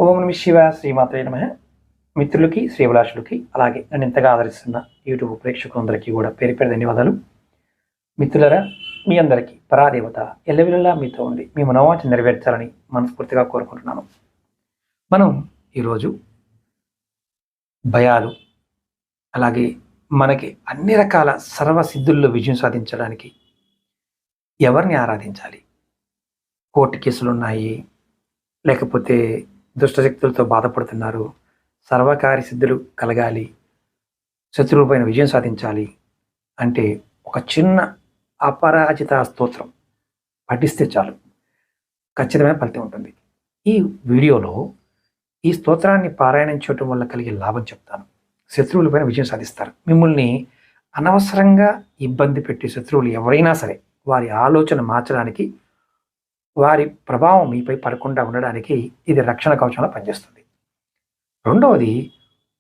ఓం నమః శివాయ శ్రీమాత్రే నమః. మిత్రులకి, శ్రీభిలాషులకి, అలాగే నన్ను ఎంతగా ఆదరిస్తున్న యూట్యూబ్ ప్రేక్షకులందరికీ కూడా పేరు పేరు ధన్యవాదాలు. మిత్రులరా, మీ అందరికీ పరాదేవత ఎల్లవెల్లలా మీతో ఉండి మీ మనోవాంఛ నెరవేర్చాలని మనస్ఫూర్తిగా కోరుకుంటున్నాను. మనం ఈరోజు భయాలు, అలాగే మనకి అన్ని రకాల సర్వసిద్ధుల్లో విజయం సాధించడానికి ఎవరిని ఆరాధించాలి? కోర్టు కేసులున్నాయి, లేకపోతే దుష్టశక్తులతో బాధపడుతున్నారు, సర్వకార్య సిద్ధులు కలగాలి, శత్రువుల పైన విజయం సాధించాలి అంటే ఒక చిన్న అపరాజిత స్తోత్రం పఠిస్తే చాలు, ఖచ్చితమైన ఫలితం ఉంటుంది. ఈ వీడియోలో ఈ స్తోత్రాన్ని పారాయణం చేయటం వల్ల కలిగే లాభం చెప్తాను. శత్రువులపైన విజయం సాధిస్తారు. మిమ్మల్ని అనవసరంగా ఇబ్బంది పెట్టే శత్రువులు ఎవరైనా సరే వారి ఆలోచన మార్చడానికి, వారి ప్రభావం మీపై పడకుండా ఉండడానికి ఇది రక్షణ కవచంలో పనిచేస్తుంది. రెండవది,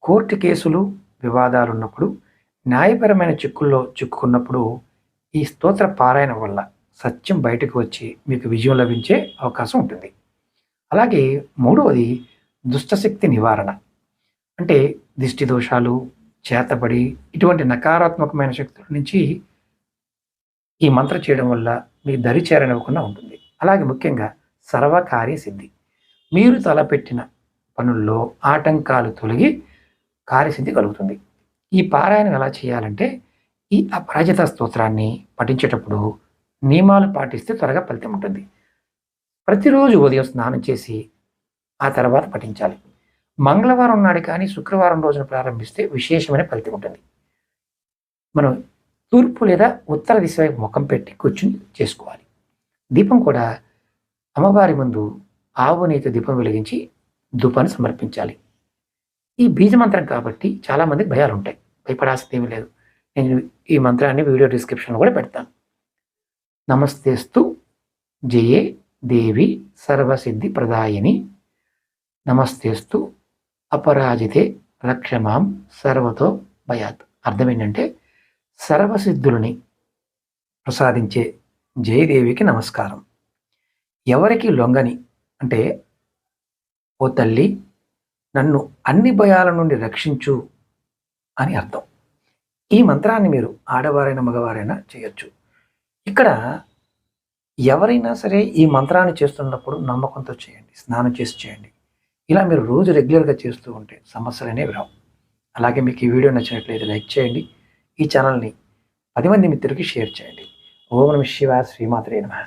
కోర్టు కేసులు, వివాదాలు ఉన్నప్పుడు, న్యాయపరమైన చిక్కుల్లో చిక్కుకున్నప్పుడు ఈ స్తోత్ర పారాయణ వల్ల సత్యం బయటకు వచ్చి మీకు విజయం లభించే అవకాశం ఉంటుంది. అలాగే మూడవది, దుష్టశక్తి నివారణ. అంటే దిష్టి దోషాలు, చేతబడి, ఇటువంటి నకారాత్మకమైన శక్తుల నుంచి ఈ మంత్రం చేయడం వల్ల మీ దరి చేరనివ్వకుండా ఉంటుంది. అలాగే ముఖ్యంగా సర్వకార్య సిద్ధి. మీరు తలపెట్టిన పనుల్లో ఆటంకాలు తొలగి కార్యసిద్ధి కలుగుతుంది. ఈ పారాయణం ఎలా చేయాలంటే, ఈ అపరాజిత స్తోత్రాన్ని పఠించేటప్పుడు నియమాలు పాటిస్తే త్వరగా ఫలితం ఉంటుంది. ప్రతిరోజు ఉదయం స్నానం చేసి ఆ తర్వాత పఠించాలి. మంగళవారం నాడు కానీ శుక్రవారం రోజున ప్రారంభిస్తే విశేషమైన ఫలితం ఉంటుంది. మనం తూర్పు లేదా ఉత్తర దిశ వైపు ముఖం పెట్టి కూర్చుని చేసుకోవాలి. దీపం కూడా అమ్మవారి ముందు ఆవు నెయ్యితో దీపం వెలిగించి ధూపాన్ని సమర్పించాలి. ఈ బీజమంత్రం కాబట్టి చాలామందికి భయాలు ఉంటాయి. భయపడాల్సింది ఏమీ లేదు. నేను ఈ మంత్రాన్ని వీడియో డిస్క్రిప్షన్లో కూడా పెడతాను. నమస్తేస్తు జయే దేవి సర్వసిద్ధి ప్రదాయిని, నమస్తేస్తు అపరాజితే రక్షమాం సర్వతో భయాత్. అర్థం ఏంటంటే, సర్వసిద్ధులని ప్రసాదించే జయదేవికి నమస్కారం. ఎవరికి లొంగని అంటే, ఓ తల్లి నన్ను అన్ని భయాల నుండి రక్షించు అని అర్థం. ఈ మంత్రాన్ని మీరు ఆడవారైనా మగవారైనా చేయొచ్చు. ఇక్కడ ఎవరైనా సరే ఈ మంత్రాన్ని చేస్తున్నప్పుడు నమ్మకంతో చేయండి, స్నానం చేసి చేయండి. ఇలా మీరు రోజు రెగ్యులర్గా చేస్తూ ఉంటే సమస్యలు అనేవి రావు. అలాగే మీకు ఈ వీడియో నచ్చినట్లయితే లైక్ చేయండి. ఈ ఛానల్ని 10 మంది మిత్రులకి షేర్ చేయండి. ఓం నమః శివాయ శ్రీమాత్రే నమః.